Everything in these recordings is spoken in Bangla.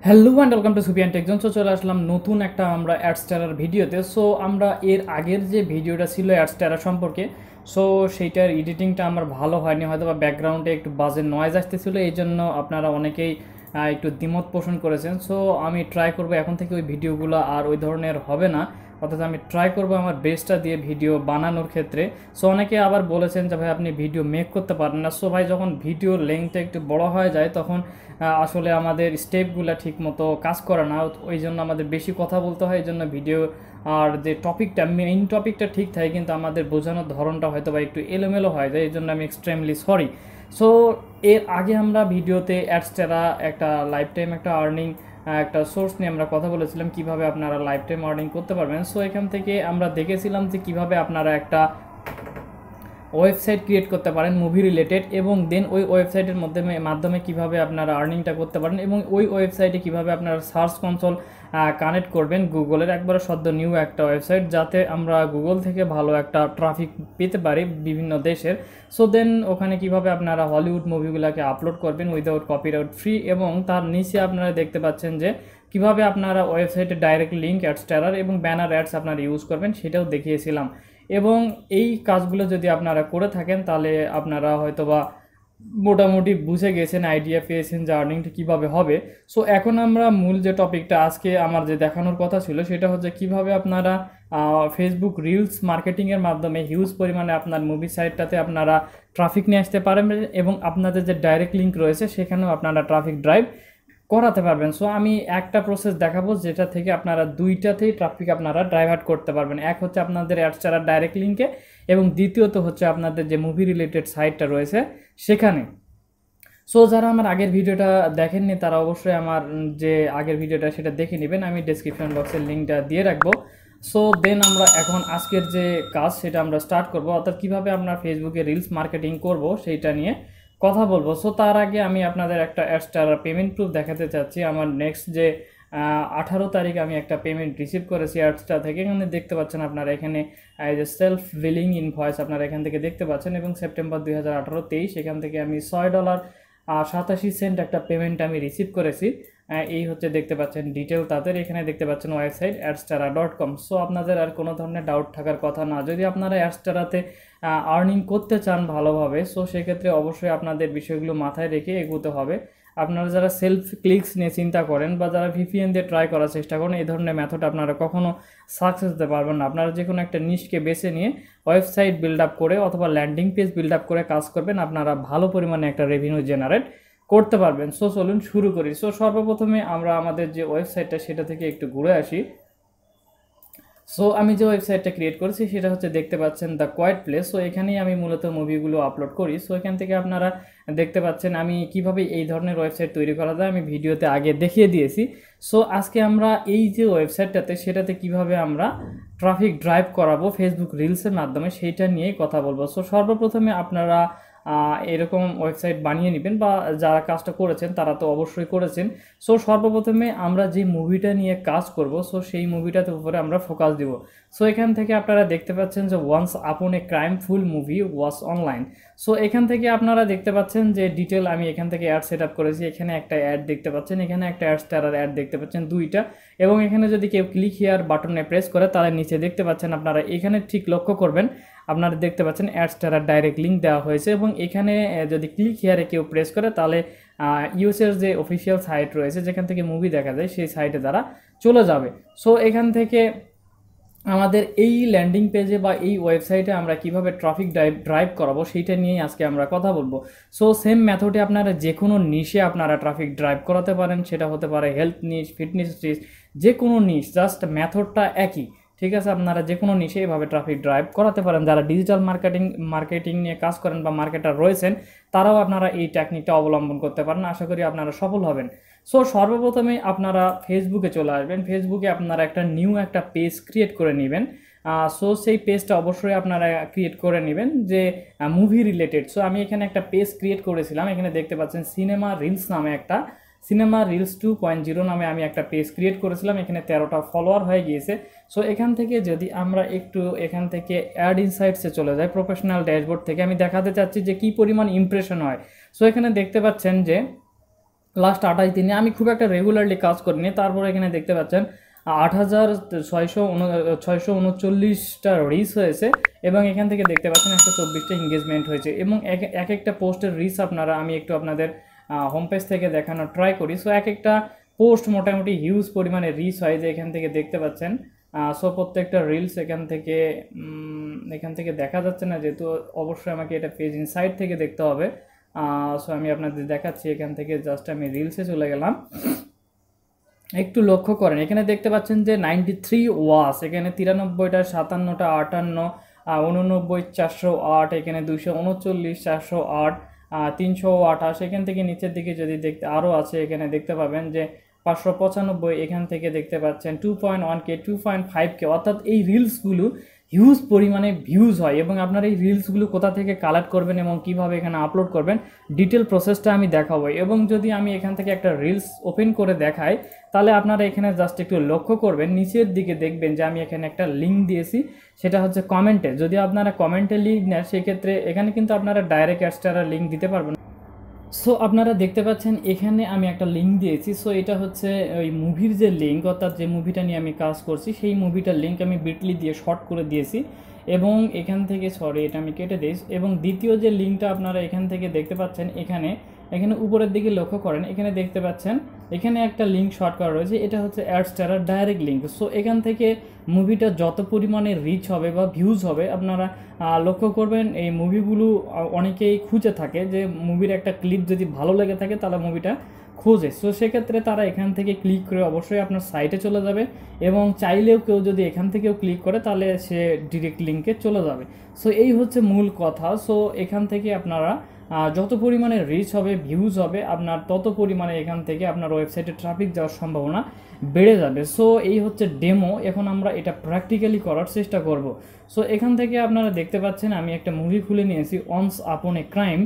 Hello and welcome to Sufiyan techzone. So চলে আসলাম নতুন একটা আমরা অ্যাডস্টারার ভিডিওতে। সো আমরা এর আগের যে ভিডিওটা ছিল অ্যাডস্টারা সম্পর্কে, সো সেইটার এডিটিংটা আমার ভালো হয়নি, হয়তো বা ব্যাকগ্রাউন্ডে একটু বাজে নয়েজ আসতেছিল, এই জন্য আপনারা অনেকেই একটু দ্বিমত পোষণ করেছেন। সো আমি ট্রাই করব এখন থেকে ওই ভিডিওগুলো আর ওই ধরনের হবে না, অর্থাৎ আমি ট্রাই করব আমার বেস্টটা দিয়ে ভিডিও বানানোর ক্ষেত্রে। সো অনেকে আবার বলেছেন যে ভাই আপনি ভিডিও মেক করতে পারেন না। সো ভাই যখন ভিডিও লেংথটা একটু বড় হয়ে যায় তখন আসলে আমাদের স্টেপগুলো ঠিক মতো কাজ করে না, ওই জন্য আমাদের বেশি কথা বলতে হয়। এই জন্য ভিডিও আর যে টপিকটা মেইন টপিকটা ঠিক থাকে, কিন্তু আমাদের বোঝানোর ধরনটা হয়তো বা একটু এলোমেলো হয়ে যায়, এই জন্য আমি এক্সট্রিমলি সরি। সো এর আগে আমরা ভিডিওতে অ্যাডস্টেরা একটা লাইফ টাইম একটা আর্নিং একটা সোর্স নিয়ে আমরা কথা বলেছিলাম, কিভাবে আপনারা লাইফ টাইম আর্নিং করতে পারবেন। সো এখান থেকে আমরা দেখেছিলাম যে কিভাবে আপনারা একটা ওয়েবসাইট ক্রিয়েট করতে পারেন মুভি রিলেটেড, এবং দেন ওই ওয়েবসাইটের মাধ্যমে কিভাবে আপনারা আর্নিংটা করতে পারেন, এবং ওই ওয়েবসাইটে কিভাবে আপনারা সার্চ কনসোল কানেক্ট করবেন গুগলের একবারে সদ্য নিউ একটা ওয়েবসাইট, যাতে আমরা গুগল থেকে ভালো একটা ট্রাফিক পেতে পারি বিভিন্ন দেশের। সো দেন ওখানে কিভাবে আপনারা হলিউড মুভিগুলোকে আপলোড করবেন উইদাউট কপিরাইট ফ্রি, এবং তার নিচে আপনারা দেখতে পাচ্ছেন যে কিভাবে আপনারা ওয়েবসাইটে ডাইরেক্ট লিঙ্ক অ্যাডস্টারার এবং ব্যানার অ্যাডস আপনারা ইউজ করবেন, সেটাও দেখিয়েছিলাম। এবং এই কাজগুলো যদি আপনারা করে থাকেন তাহলে আপনারা হয়তোবা মোটামুটি বুঝে গেছেন, আইডিয়া পেয়েছেন যে আর্নিংটা কীভাবে হবে। সো এখন আমরা মূল যে টপিকটা আজকে আমার যে দেখানোর কথা ছিল সেটা হচ্ছে কিভাবে আপনারা ফেসবুক রিলস মার্কেটিংয়ের মাধ্যমে হিউজ পরিমাণে আপনার মুভি সাইটটাতে আপনারা ট্রাফিক নিয়ে আসতে পারেন, এবং আপনাদের যে ডাইরেক্ট লিঙ্ক রয়েছে সেখানেও আপনারা ট্রাফিক ড্রাইভ করাতে পারবেন। সো আমি একটা প্রসেস দেখাবো যেটা থেকে আপনারা দুইটাতেই ট্রাফিক আপনারা ড্রাইভার্ট করতে পারবেন। এক হচ্ছে আপনাদের অ্যাডস্টারার ডাইরেক্ট লিঙ্কে, এবং দ্বিতীয়ত হচ্ছে আপনাদের যে মুভি রিলেটেড সাইটটা রয়েছে সেখানে। সো যারা আমার আগের ভিডিওটা দেখেননি তারা অবশ্যই আমার যে আগের ভিডিওটা সেটা দেখে নেবেন, আমি ডেসক্রিপশন বক্সের লিঙ্কটা দিয়ে রাখবো। সো দেন আমরা এখন আজকের যে কাজ সেটা আমরা স্টার্ট করবো, অর্থাৎ কীভাবে আমরা ফেসবুকে রিলস মার্কেটিং করব সেইটা নিয়ে কথা বলবো। সো তার আগে আমি আপনাদের একটা অ্যাডস্টারার পেমেন্ট প্রুফ দেখাতে চাচ্ছি। আমার নেক্সট যে 18 তারিখ আমি একটা পেমেন্ট রিসিভ করেছি অ্যাডস্টার থেকে। এখানে দেখতে পাচ্ছেন আপনারা, এখানে যে সেলফ বিলিং ইনভয়েস আপনারা এখান থেকে দেখতে পাচ্ছেন, এবং সেপ্টেম্বর 2018-23 এখান থেকে আমি $6.87 একটা পেমেন্ট আমি রিসিভ করেছি। এই হচ্ছে দেখতে পাচ্ছেন ডিটেল তাদের, এখানে দেখতে পাচ্ছেন ওয়েবসাইট adsterra.com। সো আপনাদের আর কোনো ধরনের ডাউট থাকার কথা না, যদি আপনারা অ্যাডস্টারাতে আর্নিং করতে চান ভালোভাবে, সো সেক্ষেত্রে অবশ্যই আপনাদের বিষয়গুলো মাথায় রেখে এগোতে হবে। আপনারা যারা সেলফ ক্লিকস নিয়ে চিন্তা করেন বা যারা ভিপিএন দিয়ে ট্রাই করার চেষ্টা করেন, এই ধরনের মেথড আপনারা কখনো সাকসেস দিতে পারবেন না। আপনারা যে কোনো একটা নিশকে বেছে নিয়ে ওয়েবসাইট বিল্ড আপ করে অথবা ল্যান্ডিং পেজ বিল্ড আপ করে কাজ করবেন, আপনারা ভালো পরিমাণে একটা রেভিনিউ জেনারেট করতে পারবেন। সো চলুন শুরু করি। সো সর্বপ্রথমে আমরা আমাদের যে ওয়েবসাইটটা সেটা থেকে একটু ঘুরে আসি। সো আমি যে ওয়েবসাইটটা ক্রিয়েট করেছি সেটা হচ্ছে দেখতে পাচ্ছেন দ্য কোয়াইট প্লেস। সো এখানেই আমি মূলত মুভিগুলো আপলোড করি। সো এখান থেকে আপনারা দেখতে পাচ্ছেন আমি কিভাবে এই ধরনের ওয়েবসাইট তৈরি করা যায় আমি ভিডিওতে আগে দেখিয়ে দিয়েছি। সো আজকে আমরা এই যে ওয়েবসাইটটাতে সেটাতে কিভাবে আমরা ট্রাফিক ড্রাইভ করাবো ফেসবুক রিলসের মাধ্যমে সেইটা নিয়েই কথা বলবো। সো সর্বপ্রথমে আপনারা এরকম ওয়েবসাইট বানিয়ে নেবেন, বা যারা কাজটা করেছেন তারা তো অবশ্যই করেছেন। সো সর্বপ্রথমে আমরা যে মুভিটা নিয়ে কাজ করব, সো সেই মুভিটাতে উপরে আমরা ফোকাস দিব। সো এখান থেকে আপনারা দেখতে পাচ্ছেন যে once upon a crime full movie was online. So এখান থেকে আপনারা দেখতে পাচ্ছেন যে ডিটেল আমি এখান থেকে অ্যাড সেট আপ করেছি। এখানে একটা অ্যাড দেখতে পাচ্ছেন, এখানে একটা অ্যাডস্টারার অ্যাড দেখতে পাচ্ছেন দুইটা, এবং এখানে যদি কেউ ক্লিক হিয়ার বাটনে প্রেস করে তাহলে নিচে দেখতে পাচ্ছেন আপনারা এখানে ঠিক লক্ষ্য করবেন, আপনারা দেখতে পাচ্ছেন অ্যাডস্টারার ডাইরেক্ট লিঙ্ক দেওয়া হয়েছে, এবং এখানে যদি ক্লিক হিয়ারে কেউ প্রেস করে তাহলে ইউএসের যে অফিসিয়াল সাইট রয়েছে যেখান থেকে মুভি দেখা যায় সেই সাইটে তারা চলে যাবে। সো এখান থেকে আমাদের এই ল্যান্ডিং পেজে বা এই ওয়েবসাইটে আমরা কিভাবে ট্রাফিক ড্রাইভ করাবো সেইটা নিয়েই আজকে আমরা কথা বলবো। সো সেম মেথডে আপনারা যে কোনো নিশে আপনারা ট্রাফিক ড্রাইভ করাতে পারেন, সেটা হতে পারে হেলথ নিশ, ফিটনেস নিশ, যে কোনো নিশ, জাস্ট মেথডটা একই, ঠিক আছে? আপনারা যে কোনো নিশে এভাবে ট্রাফিক ড্রাইভ করাতে পারেন। যারা ডিজিটাল মার্কেটিং নিয়ে কাজ করেন বা মার্কেটার রয়েছেন তারাও আপনারা এই টেকনিকটা অবলম্বন করতে পারেন, আশা করি আপনারা সফল হবেন। সো সর্বপ্রথমে আপনারা ফেসবুকে চলে আসবেন। ফেসবুকে আপনারা একটা নিউ একটা পেজ ক্রিয়েট করে নেবেন। সো সেই পেজটা অবশ্যই আপনারা ক্রিয়েট করে নেবেন যে মুভি রিলেটেড। সো আমি এখানে একটা পেজ ক্রিয়েট করেছিলাম, এখানে দেখতে পাচ্ছেন সিনেমা রিলস নামে একটা সিনেমা রিলস 2.0 নামে আমি একটা পেজ ক্রিয়েট করেছিলাম, এখানে 13টা ফলোয়ার হয়ে গিয়েছে। সো এখান থেকে যদি আমরা একটু এখান থেকে অ্যাড ইনসাইটসে চলে যাই, প্রফেশনাল ড্যাশবোর্ড থেকে আমি দেখাতে চাচ্ছি যে কী পরিমাণ ইমপ্রেশন হয়। সো এখানে দেখতে পাচ্ছেন যে লাস্ট 28 দিনে আমি খুব একটা রেগুলারলি কাজ করিনি। তারপর এখানে দেখতে পাচ্ছেন 8639টা রিচ হয়েছে এবং এখান থেকে দেখতে পাচ্ছেন 124টা এঙ্গেজমেন্ট হয়েছে এবং এক একটা পোস্টের রিচ আমি একটু আপনাদের হোম পেজ থেকে দেখানোর ট্রাই করি। সো এক একটা পোস্ট মোটামুটি হিউজ পরিমাণে রিচ হয়, যে এখান থেকে দেখতে পাচ্ছেন। সো প্রত্যেকটা রিলস এখান থেকে দেখা যাচ্ছে না, যেহেতু অবশ্যই আমাকে এটা পেজ ইনসাইড থেকে দেখতে হবে। সো আমি আপনাদের দেখাচ্ছি, এখান থেকে জাস্ট আমি রিলসে চলে গেলাম। একটু লক্ষ্য করেন, এখানে দেখতে পাচ্ছেন যে 93 ওয়াচ, এখানে 93টা, 57টা, 58, 89, 408, এখানে 239, 408, 328। এখান থেকে নিচের দিকে যদি দেখতে আরও আছে, এখানে দেখতে পাবেন যে 595, এখান থেকে দেখতে পাচ্ছেন 2.1K, 2.5K, অর্থাৎ এই রিলসগুলো হিউজ পরিমাণে ভিউজ হয়। এবং আপনারা এই রিলসগুলো কোথা থেকে কালেক্ট করবেন এবং কিভাবে এখানে আপলোড করবেন, ডিটেল প্রসেসটা আমি দেখাবো। এবং যদি আমি এখান থেকে একটা রিলস ওপেন করে দেখাই, তাহলে আপনারা এখানে জাস্ট একটু লক্ষ্য করবেন, নিচের দিকে দেখবেন যে আমি এখানে একটা লিঙ্ক দিয়েছি, সেটা হচ্ছে কমেন্টে। যদি আপনারা কমেন্টে লিঙ্ক নেন, সেক্ষেত্রে এখানে কিন্তু আপনারা ডাইরেক্ট অ্যাডস্টারা লিঙ্ক দিতে পারবেন। সো আপনারা দেখতে পাচ্ছেন এখানে আমি একটা লিঙ্ক দিয়েছি। সো এটা হচ্ছে ওই মুভির যে লিঙ্ক, অর্থাৎ যে মুভিটা নিয়ে আমি কাজ করছি সেই মুভিটার লিঙ্ক আমি বিটলি দিয়ে শর্ট করে দিয়েছি। এবং এখান থেকে এটা আমি কেটে দিই। এবং দ্বিতীয় যে লিঙ্কটা আপনারা এখান থেকে দেখতে পাচ্ছেন, এখানে উপরের দিকে লক্ষ্য করেন, এখানে দেখতে পাচ্ছেন এখানে একটা লিঙ্ক শর্ট করা রয়েছে, এটা হচ্ছে অ্যাডস্টারার ডাইরেক্ট লিঙ্ক। সো এখান থেকে মুভিটা যত পরিমাণে রিচ হবে বা ভিউজ হবে, আপনারা লক্ষ্য করবেন এই মুভিগুলো অনেকেই খুঁজে থাকে, যে মুভির একটা ক্লিপ যদি ভালো লেগে থাকে তাহলে মুভিটা খোঁজে। সো সেক্ষেত্রে তারা এখান থেকে ক্লিক করে অবশ্যই আপনার সাইটে চলে যাবে, এবং চাইলেও কেউ যদি এখান থেকেও ক্লিক করে তাহলে সে ডিরেক্ট লিঙ্কে চলে যাবে। সো এই হচ্ছে মূল কথা। সো এখান থেকে আপনারা যত পরিমাণে রিচ হবে, ভিউজ হবে, আপনার তত পরিমাণে এখান থেকে আপনার ওয়েবসাইটে ট্রাফিক যাওয়ার সম্ভাবনা বেড়ে যাবে। সো এই হচ্ছে ডেমো, এখন আমরা এটা প্র্যাকটিক্যালি করার চেষ্টা করব। সো এখান থেকে আপনারা দেখতে পাচ্ছেন আমি একটা মুভি খুলে নিয়েছি, once upon a crime.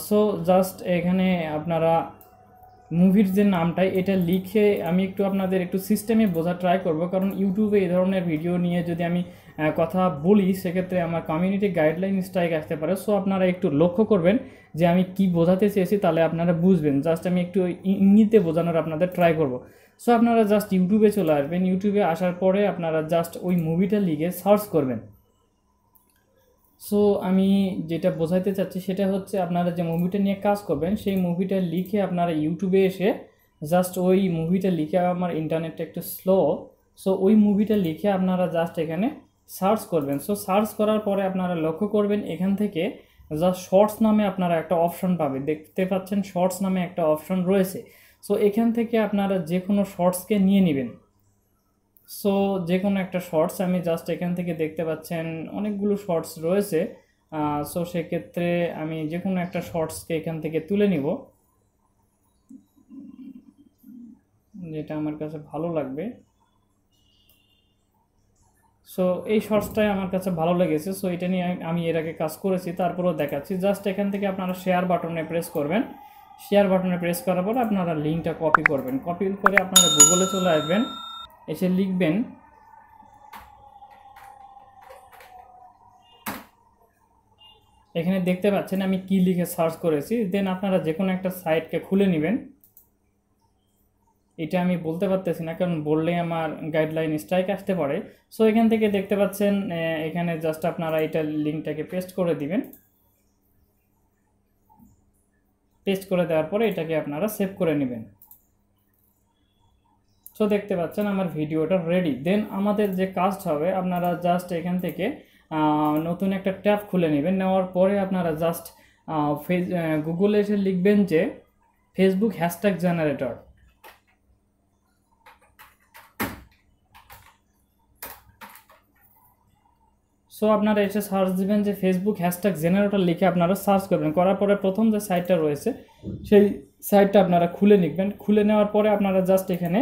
So just এখানে আপনারা মুভির যে নামটাই এটা লিখে আমি একটু আপনাদের একটু সিস্টেমে বোঝা ট্রাই করব, কারণ ইউটিউবে এই ধরনের ভিডিও নিয়ে যদি আমি কথা বলি, সেক্ষেত্রে আমার কমিউনিটি গাইডলাইন স্ট্রাইক আসতে পারে। সো আপনারা একটু লক্ষ্য করবেন যে আমি কি বোঝাতে চেয়েছি, তাহলে আপনারা বুঝবেন। জাস্ট আমি একটু ইঙ্গিতে বোঝানোর আপনাদের ট্রাই করব। সো আপনারা জাস্ট ইউটিউবে চলে আসবেন, ইউটিউবে আসার পরে আপনারা জাস্ট ওই মুভিটা লিখে সার্চ করবেন। সো আমি যেটা বোঝাতে চাচ্ছি সেটা হচ্ছে, আপনারা যে মুভিটা নিয়ে কাজ করবেন সেই মুভিটা লিখে আপনারা ইউটিউবে এসে জাস্ট ওই মুভিটা লিখে, আমার ইন্টারনেটটা একটু স্লো, সো ওই মুভিটা লিখে আপনারা জাস্ট এখানে সার্চ করবেন। সো সার্চ করার পরে আপনারা লক্ষ্য করবেন এখান থেকে জাস্ট শর্টস নামে আপনারা একটা অপশন পাবেন, দেখতে পাচ্ছেন শর্টস নামে একটা অপশন রয়েছে। সো এখান থেকে আপনারা যে কোনো শর্টসকে নিয়ে নেবেন। সো যে কোনো একটা শর্টস আমি জাস্ট এখান থেকে দেখতে পাচ্ছেন অনেকগুলো শর্টস রয়েছে। সো সেক্ষেত্রে আমি যে কোনো একটা শর্টসকে এখান থেকে তুলে নিব, যেটা আমার কাছে ভালো লাগবে। সো এই শর্টসটাই আমার কাছে ভালো লেগেছে। সো এটা নিয়ে আমি এর আগে কাজ করেছি, তারপরেও দেখাচ্ছি। জাস্ট এখান থেকে আপনারা শেয়ার বাটনে প্রেস করবেন। শেয়ার বাটনে প্রেস করার পর আপনারা লিঙ্কটা কপি করবেন। কপি করে আপনারা গুগলে চলে আসবেন, এসে লিখবেন এখানে দেখতে পাচ্ছেন আমি কি লিখে সার্চ করেছি। দেন আপনারা যে কোনো একটা সাইটকে খুলে নেবেন। এটা আমি বলতে পারতেছি না, কারণ বললে আমার গাইডলাইন স্ট্রাইক আসতে পারে। সো এখান থেকে দেখতে পাচ্ছেন এখানে জাস্ট আপনারা এটা লিঙ্কটাকে পেস্ট করে দিবেন। পেস্ট করে দেওয়ার পরে এটাকে আপনারা সেভ করে নেবেন। সো দেখতে পাচ্ছেন আমার ভিডিওটা রেডি। দেন আমাদের যে কাজটা হবে, আপনারা জাস্ট এখান থেকে নতুন একটা ট্যাব খুলে নেবেন। নেওয়ার পরে আপনারা জাস্ট গুগলে এসে লিখবেন যে ফেসবুক হ্যাশট্যাগ জেনারেটর। সো আপনারা এসে সার্চ দিবেন যে ফেসবুক হ্যাশট্যাগ জেনারেটর লিখে আপনারা সার্চ করবেন। করার পরে প্রথম যে সাইটটা রয়েছে সেই সাইটটা আপনারা খুলে নিবেন। খুলে নেওয়ার পরে আপনারা জাস্ট এখানে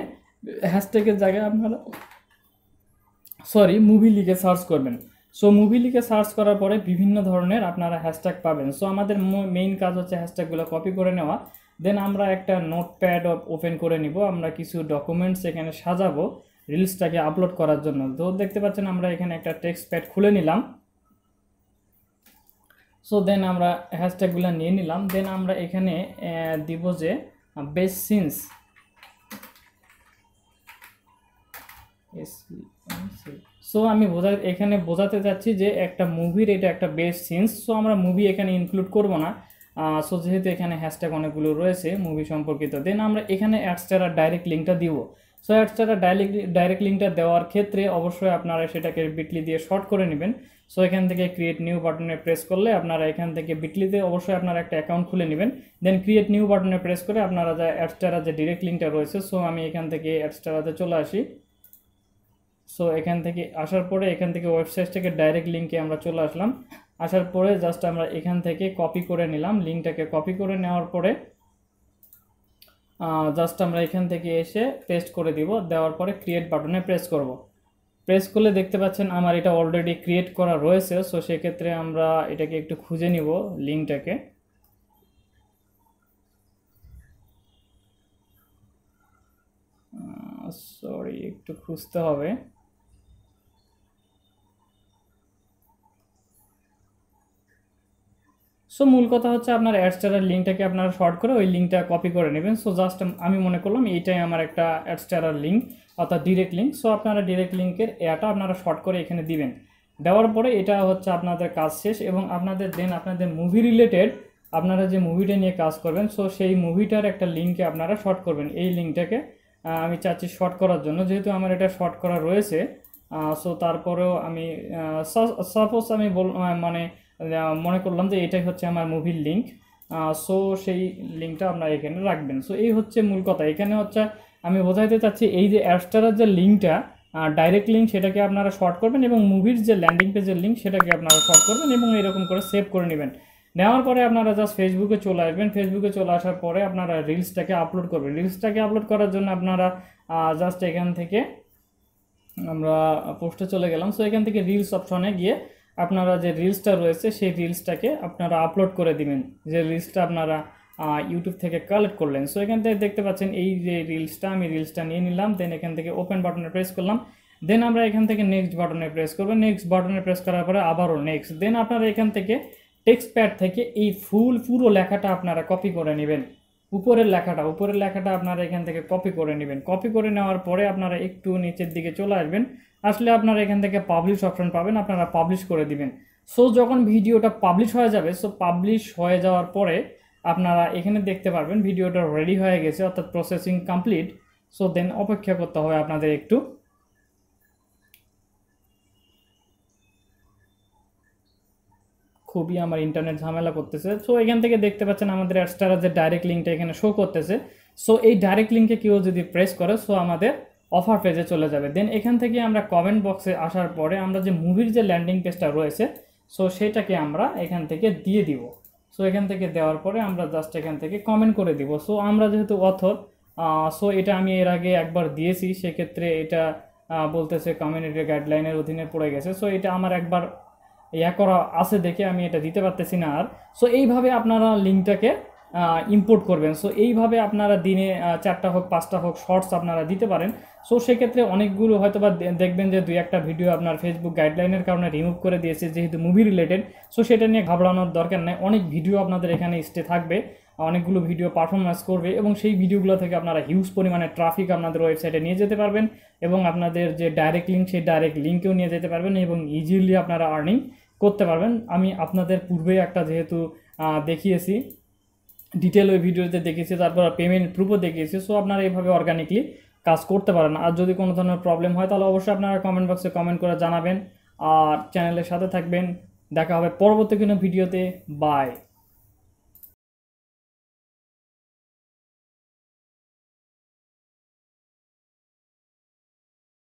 হ্যাশট্যাগের জায়গায় আপনারা মুভি লিখে সার্চ করবেন। সো মুভি লিখে সার্চ করার পরে বিভিন্ন ধরনের আপনারা হ্যাশট্যাগ পাবেন। সো আমাদের মেইন কাজ হচ্ছে হ্যাশট্যাগুলো কপি করে নেওয়া। দেন আমরা একটা নোটপ্যাড ওপেন করে নিব, আমরা কিছু ডকুমেন্টস এখানে সাজাবো রিলসটাকে আপলোড করার জন্য। তো দেখতে পাচ্ছেন আমরা এখানে একটা টেক্সট প্যাড খুলে নিলাম। সো দেন আমরা হ্যাশট্যাগুলো নিয়ে নিলাম। দেন আমরা এখানে দিব যে বেস্ট সিনস সো আমি এখানে বোঝাতে চাচ্ছি যে একটা মুভির এটা একটা বেস্ট সিনস। সো আমরা মুভি এখানে ইনক্লুড করব না, সো যেহেতু এখানে হ্যাশট্যাগ অনেকগুলো রয়েছে মুভি সম্পর্কিত, দেন আমরা এখানে অ্যাডস্টারার ডাইরেক্ট লিঙ্কটা দিব। সো অ্যাডস্টারার ডাইরেক্ট লিঙ্কটা দেওয়ার ক্ষেত্রে অবশ্যই আপনারা সেটাকে বিটলি দিয়ে শর্ট করে নেবেন। সো এখান থেকে ক্রিয়েট নিউ বাটনে প্রেস করলে আপনারা এখান থেকে বিটলিতে অবশ্যই আপনারা একটা অ্যাকাউন্ট খুলে নেবেন, দেন ক্রিয়েট নিউ বাটনে প্রেস করে আপনারা যা অ্যাডস্টারার যে ডিরেক্ট লিঙ্কটা রয়েছে, সো আমি এখান থেকে অ্যাডস্টারাতে চলে আসি। সো এখান থেকে আসার পরে এখান থেকে ওয়েবসাইট থেকে ডাইরেক্ট লিঙ্কে আমরা চলে আসলাম। আসার পরে জাস্ট আমরা এখান থেকে কপি করে নিলাম, লিঙ্কটাকে কপি করে নেওয়ার পরে জাস্ট আমরা এখান থেকে এসে পেস্ট করে দিব, দেওয়ার পরে ক্রিয়েট বাটনে প্রেস করব। প্রেস করলে দেখতে পাচ্ছেন আমার এটা অলরেডি ক্রিয়েট করা রয়েছে। সো সেক্ষেত্রে আমরা এটাকে একটু খুঁজে নিব লিঙ্কটাকে। সরি একটু খুঁজতে হবে। সো মূল কথা হচ্ছে আপনার অ্যাডস্টারার লিঙ্কটাকে আপনারা শর্ট করে ওই লিঙ্কটা কপি করে নেবেন। সো জাস্ট আমি মনে করলাম এইটাই আমার একটা অ্যাডস্টারার লিঙ্ক অর্থাৎ ডিরেক্ট লিঙ্ক। সো আপনারা ডিরেক্ট লিঙ্কের এটা আপনারা শর্ট করে এখানে দিবেন, দেওয়ার পরে এটা হচ্ছে আপনাদের কাজ শেষ। এবং আপনাদের আপনাদের মুভি রিলেটেড আপনারা যে মুভিটা নিয়ে কাজ করবেন, সো সেই মুভিটার একটা লিঙ্কে আপনারা শর্ট করবেন। এই লিঙ্কটাকে আমি চাচ্ছি শর্ট করার জন্য, যেহেতু আমার এটা শর্ট করা রয়েছে। সো তারপরেও আমি সাপোজ আমি মানে মনে করলাম যে এটাই হচ্ছে আমার মুভির লিঙ্ক। সো সেই লিঙ্কটা আপনারা এখানে রাখবেন। সো এই হচ্ছে মূল কথা। এখানে হচ্ছে আমি বোঝাইতে চাচ্ছি এই যে অ্যাডস্টারার যে লিঙ্কটা ডাইরেক্ট লিঙ্ক সেটাকে আপনারা শর্ট করবেন এবং মুভির যে ল্যান্ডিং পেজের লিঙ্ক সেটাকে আপনারা শর্ট করবেন এবং এরকম করে সেভ করে নেবেন। নেওয়ার পরে আপনারা জাস্ট ফেসবুকে চলে আসবেন। ফেসবুকে চলে আসার পরে আপনারা রিলসটাকে আপলোড করবেন। রিলসটাকে আপলোড করার জন্য আপনারা জাস্ট এখান থেকে আমরা পোস্টে চলে গেলাম। সো এখান থেকে রিলস অপশনে গিয়ে আপনারা যে রিলসটা রয়েছে সেই রিলসটাকে আপনারা আপলোড করে দিবেন, যে রিলসটা আপনারা ইউটিউব থেকে কালেক্ট করলেন। সো এখান থেকে দেখতে পাচ্ছেন এই যে রিলসটা, আমি রিলসটা নিয়ে নিলাম, দেন এখান থেকে ওপেন বাটনে প্রেস করলাম, দেন আমরা এখান থেকে নেক্সট বাটনে প্রেস করবো। নেক্সট বাটনে প্রেস করার পরে আবারও নেক্সট, দেন আপনারা এখান থেকে টেক্সট প্যাড থেকে এই পুরো লেখাটা আপনারা কপি করে নেবেন। উপরের লেখাটা আপনারা এখান থেকে কপি করে নেবেন। কপি করে নেওয়ার পরে আপনারা একটু নিচের দিকে চলে আসবেন, আসলে আপনারা এখান থেকে পাবলিশ অপশন পাবেন, আপনারা পাবলিশ করে দিবেন। সো যখন ভিডিওটা পাবলিশ হয়ে যাবে, সো পাবলিশ হয়ে যাওয়ার পরে আপনারা এখানে দেখতে পারবেন ভিডিওটা রেডি হয়ে গেছে, অর্থাৎ প্রসেসিং কমপ্লিট। সো দেন অপেক্ষা করতে হবে আপনাদের একটু। খুবই আমার ইন্টারনেট ঝামেলা করতেছে। সো এখান থেকে দেখতে পাচ্ছেন আমাদের অ্যাডস্টারার যে ডাইরেক্ট লিঙ্কটা এখানে শো করতেছে। সো এই ডাইরেক্ট লিঙ্কে কেউ যদি প্রেস করে, সো আমাদের অফার পেজে চলে যাবে। দেন এখান থেকে আমরা কমেন্ট বক্সে আসার পরে আমরা যে মুভির যে ল্যান্ডিং পেজটা রয়েছে, সো সেটাকে আমরা এখান থেকে দিয়ে দিব। সো এখান থেকে দেওয়ার পরে আমরা জাস্ট এখান থেকে কমেন্ট করে দিব। সো আমরা যেহেতু অথর, সো এটা আমি এর আগে একবার দিয়েছি, সেক্ষেত্রে এটা বলতেছে কমিউনিটি গাইডলাইনের অধীনে পড়ে গেছে। সো এটা আমার একবার করা আছে দেখে আমি এটা দিতে পারতেছি না আর। সো এইভাবে আপনারা লিঙ্কটাকে ইম্পোর্ট করবেন। সো এইভাবে আপনারা দিনে 4টা হোক 5টা হোক শর্টস আপনারা দিতে পারেন। সো সেক্ষেত্রে অনেকগুলো হয়তো বা দেখবেন যে 2-1টা ভিডিও আপনার ফেসবুক গাইডলাইনের কারণে রিমুভ করে দিয়েছে, যেহেতু মুভি রিলেটেড। সো সেটা নিয়ে ঘাবড়ানোর দরকার নেই, অনেক ভিডিও আপনাদের এখানে স্টে থাকবে, অনেকগুলো ভিডিও পারফরমেন্স করবে এবং সেই ভিডিওগুলো থেকে আপনারা হিউজ পরিমাণে ট্রাফিক আপনাদের ওয়েবসাইটে নিয়ে যেতে পারবেন এবং আপনাদের যে ডাইরেক্ট লিঙ্ক সেই ডাইরেক্ট লিঙ্কেও নিয়ে যেতে পারবেন এবং ইজিলি আপনারা আর্নিং করতে পারবেন। আমি আপনাদের পূর্বে একটা যেহেতু দেখিয়েছি, ডিটেল ওই ভিডিওতে দেখিয়েছি, তারপর পেমেন্ট প্রুফও দেখিয়েছি। সো আপনারা এইভাবে অর্গানিকলি কাজ করতে পারেন। আর যদি কোনো ধরনের প্রবলেম হয় তাহলে অবশ্যই আপনারা কমেন্ট বক্সে কমেন্ট করে জানাবেন আর চ্যানেলের সাথে থাকবেন। দেখা হবে পরবর্তী কোনো ভিডিওতে। বাই।